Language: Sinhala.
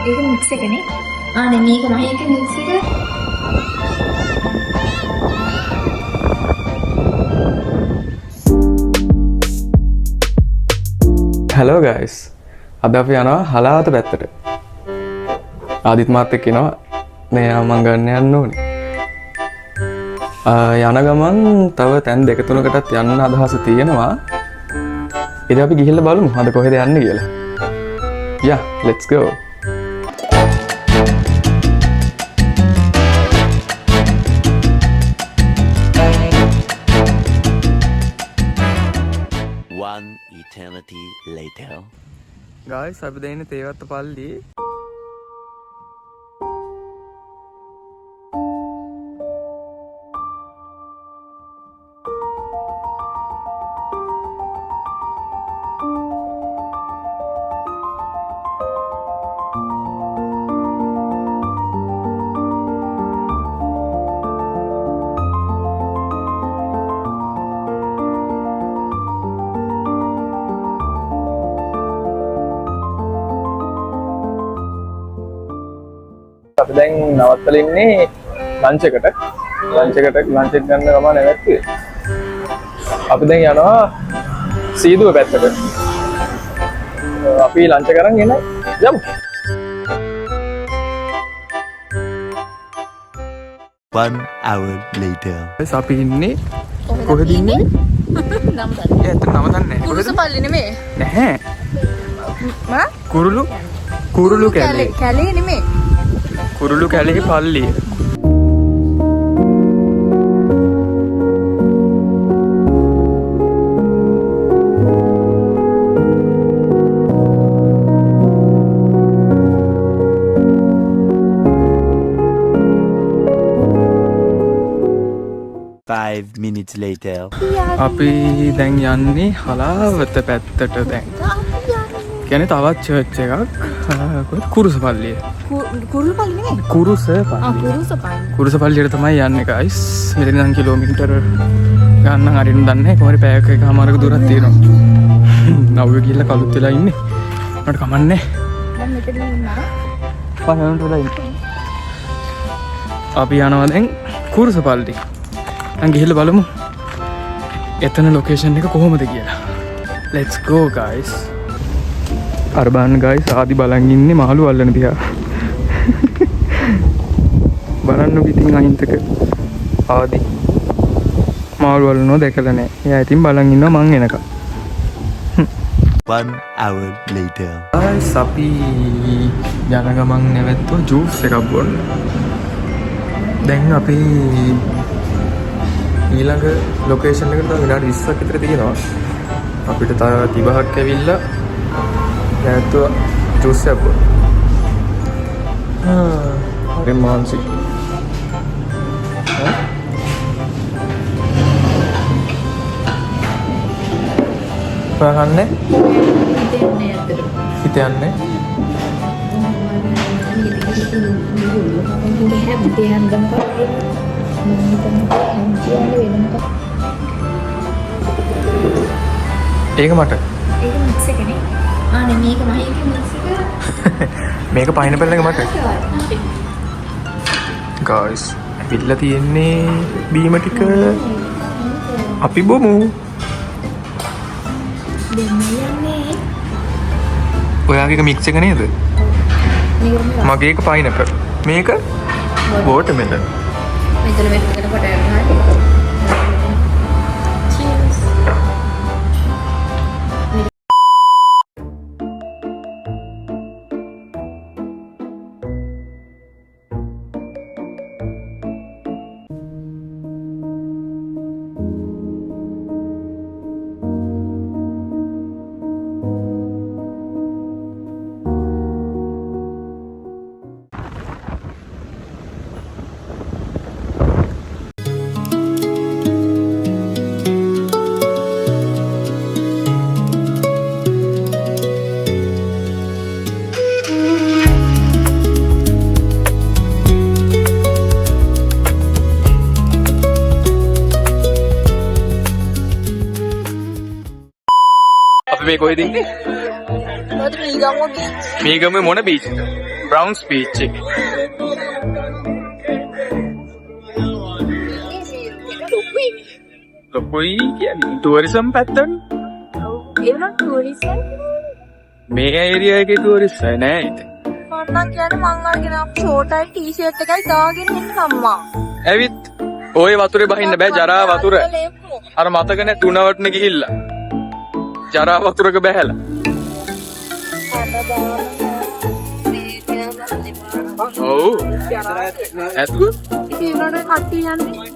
ඒක මික්ස් එකනේ. ආනේ මේක මහේක මික්ස් එක. Hello guys. අද අපි යනවා හලාවත පැත්තට. ආදිත් මාත් එක්ක එනවා. මේ මං ගන්න යන්න ඕනේ. යන ගමන් තව තැන් දෙක තුනකටත් යන්න අදහස තියෙනවා. ඉතින් අපි ගිහිල්ලා බලමු අද කොහෙද යන්නේ කියලා. Yeah, let's go. One eternity later. Guys, අපි දැන් ඉන්නේ තේවත්ත පල්ලියේ. අපි දැන් නවත්තලා ඉන්නේ ලන්ච් එකට ලන්ච් එක ගන්න ගමන් නැවතුනේ. අපි දැන් යනවා සීදුව පැත්තට. අපි ලන්ච් එක අරන් එනවා. යමු. One hour later. අපි ඉන්නේ කොහෙද ඉන්නේ? නම් ගන්න. නම දන්නේ නැහැ. කුරුස පල්ලි නෙමෙයි. නැහැ. මා? කුරුළු කැලේ. කැලේ නෙමෙයි. කුරුළු කැලේ පල්ලිය. Five minutes later. අපි දැන් යන්නේ හලාවත පැත්තට දැන්. කියන්නේ තවත් චර්ච් එකක්. කුරුස පල්ලිය. කුරුළු පල්ලි නෙමෙයි. කුරුස පල්ලිය. කුරුස පල්ලි. කුරුස පල්ලියට තමයි යන්නේ guys. මෙතන ඉඳන් කිලෝමීටර් ගණන් හරියට දන්නේ නැහැ. කොහරි පැයක එකමාරක දුරක් තියෙනවා. නව්ව ගිහලා කලුත් වෙලා ඉන්නේ. මට කමන්නේ. දැන් මෙතන ඉන්නවා. පහනට වෙලා ඉන්නේ. අපි යනවා දැන් කුරුස පල්ලි. දැන් ගිහලා බලමු. එතන ලොකේෂන් එක කොහොමද කියලා. Let's go guys. අර බලන්න guys ආදි බලන් ඉන්නේ මාළු අල්ලන දිහා. බලන්න පිටින් අහිංසක ආදි මාළු අල්ලනවා දැකලා නැහැ. එයා ඉතින් බලන් ඉන්නවා මං එනකම්. One hour later. guys අපි යන ගමන් නැවතුව ජූස් එකක් බොන්න. දැන් අපි ඊළඟ ලොකේෂන් එකට තව විනාඩි 20ක් විතර තියෙනවා. අපිට තව 30ක් ඇවිල්ලා නැවතුව ජූස් එකක් බොන්න. හරි මාන්සි. බලන්නේ හිතන්නේ ඒක මට ඒක මික්ස් එකනේ. ආනේ මේක මහේක මික්ස් එක. මේක පයිනපල් එක මට guys ඇවිල්ලා තියෙන්නේ බීම ටික අපි බොමු. දෙන්නේ. ඔයාගේ එක මික්ස් එක නේද? මගේ එක පයිනපල්. මේක වෝටර්මෙලන්. මෙතන මේකට කොට ගන්න. Cheers. අපි මේ කොහෙද ඉන්නේ? මොකද මීගමුව බීච්. මීගමුවේ මොන බීච් එකද? බ්‍රවුන්ස් බීච් එක. ලොකුයි කියන්නේ ටුවරිසම් පැත්තට. ඒවන ටූරිසම් මේ ඒරියා එකේ ටුවරිස්ට් අය නෑ ඉතින්. මන්නම් කියන්නේ මං අරගෙන ෂෝටයි ටී-ෂර්ට් එකයි දාගෙන ඉන්න අම්මා. ඇවිත් ඔය වතුරේ බහින්න බෑ ජරා වතුර. අර මතක නැ තුනවටන ගිහිල්ලා. ජරා වතුරක බැහැලා. ඔව්. ඇතුළු ඒකට කට්ටිය යන්නේ.